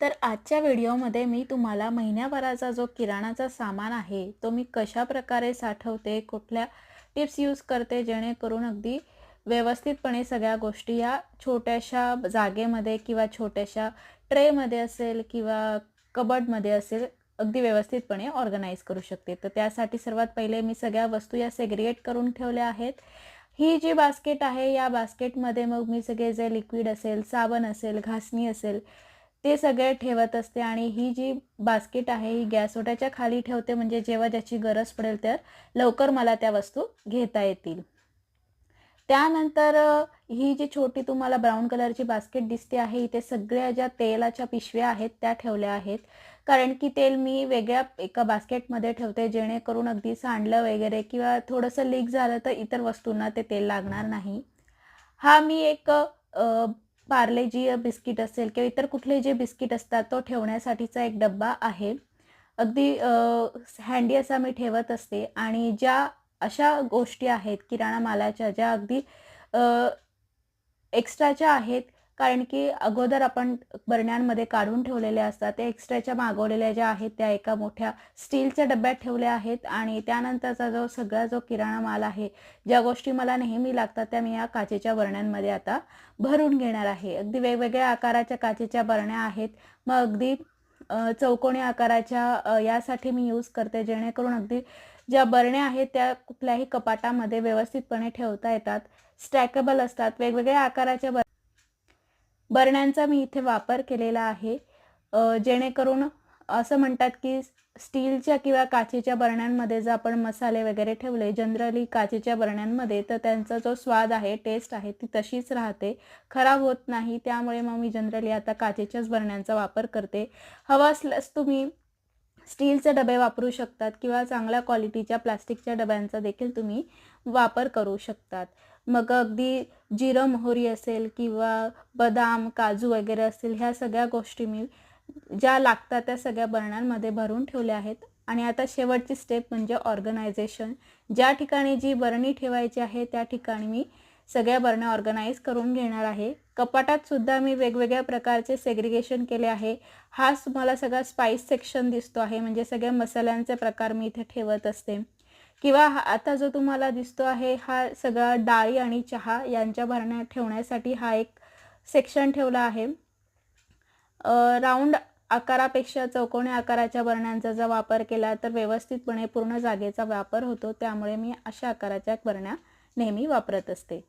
तर आजच्या व्हिडिओमध्ये मी तुम्हाला महिन्याभराचा जो किराणाचा सामान आहे तो मी कशा प्रकारे साठवते, कुठल्या टिप्स यूज करते जेणेकरून अगदी व्यवस्थितपणे सगळ्या गोष्टी या छोट्याशा जागेमध्ये किंवा छोट्याशा ट्रेमध्ये असेल किंवा कबर्डमध्ये असेल अगदी व्यवस्थितपणे ऑर्गनाइज करू शकते। तर त्यासाठी सर्वात पहिले मी सगळ्या वस्तू या सेग्रिगेट करून ठेवल्या आहेत। ही जी बास्केट आहे या बास्केटमध्ये मग मी सगळे जे लिक्विड असेल, साबण असेल, घासणी असेल ते सगळे ठेवत असते आणि ही जी बास्केट आहे ही गॅस ओट्याच्या खाली ठेवते म्हणजे जेव्हा ज्याची गरज पडेल तर लवकर मला त्या वस्तू घेता येतील। त्यानंतर ही जी छोटी तुम्हाला ब्राउन कलरची बास्केट दिसते आहे इथे सगळ्या ज्या तेलाच्या पिशव्या आहेत त्या ठेवल्या आहेत, कारण की तेल मी वेगळ्या एका बास्केटमध्ये ठेवते जेणेकरून अगदी सांडलं वगैरे किंवा थोडंसं लीक झालं तर इतर वस्तूंना ते तेल लागणार नाही। हा मी एक पार्लेजी बिस्किट असेल किंवा इतर कुठले जे बिस्किट असतात तो ठेवण्यासाठीचा एक डब्बा आहे। अगदी हँडी असा मी ठेवत असते आणि ज्या अशा गोष्टी आहेत किराणा मालाच्या ज्या अगदी एक्स्ट्राच्या आहेत, कारण की अगोदर आपण बरण्यांमध्ये काढून ठेवलेल्या असतात, त्या एक्स्ट्राच्या मागवलेल्या ज्या आहेत त्या एका मोठ्या स्टीलच्या डब्यात ठेवल्या आहेत आणि त्यानंतरचा जो सगळा जो किराणा माल आहे, ज्या गोष्टी मला नेहमी लागतात त्या मी या काचेच्या बरण्यांमध्ये आता भरून घेणार आहे। अगदी वेगवेगळ्या आकाराच्या काचेच्या बरण्या आहेत, मग अगदी चौकोनी आकाराच्या यासाठी मी यूज करते जेणेकरून अगदी ज्या बरण्या आहेत त्या कुठल्याही कपाटामध्ये व्यवस्थितपणे ठेवता येतात, स्टॅकेबल असतात। वेगवेगळ्या आकाराच्या बरण्यांचा मी इथे वापर केलेला आहे, जेणेकरून असं म्हणतात की स्टीलच्या किंवा काचेच्या बरण्यांमध्ये जर आपण मसाले वगैरे ठेवले जनरली काचेच्या बरण्यांमध्ये तर त्यांचा जो स्वाद आहे, टेस्ट आहे ती तशीच राहते, खराब होत नाही। त्यामुळे मग मी जनरली आता काचेच्याच बरण्यांचा वापर करते। हवं असल्यास तुम्ही स्टीलचे डबे वापरू शकतात किंवा चांगल्या क्वालिटीच्या प्लास्टिकच्या डब्यांचा देखील तुम्ही वापर करू शकतात। मग अगदी जिरं मोहरी असेल किंवा बदाम काजू वगैरे असेल ह्या सगळ्या गोष्टी मी ज्या लागतात त्या सगळ्या बरण्यांमध्ये भरून ठेवल्या आहेत। आणि आता शेवटची स्टेप म्हणजे ऑर्गनायझेशन। ज्या ठिकाणी जी बरणी ठेवायची आहे त्या ठिकाणी मी सगळ्या बरण्या ऑर्गनाइज करून घेणार आहे। कपाटात सुद्धा मी वेगवेगळ्या प्रकारचे सेग्रिगेशन केले आहे। हाच मला सगळा स्पाइस सेक्शन दिसतो आहे, म्हणजे सगळे मसाल्यांचे प्रकार मी इथे ठेवत असते। किंवा आता जो तुम्हाला दिसतो आहे हा सगळा डाळी आणि चहा यांच्या भरण्या ठेवण्यासाठी हा एक सेक्शन ठेवला आहे। राऊंड आकारापेक्षा चौकोनी आकाराच्या बरण्यांचा जर वापर केला तर व्यवस्थितपणे पूर्ण जागेचा वापर होतो, त्यामुळे मी अशा आकाराच्या बरण्या नेहमी वापरत असते।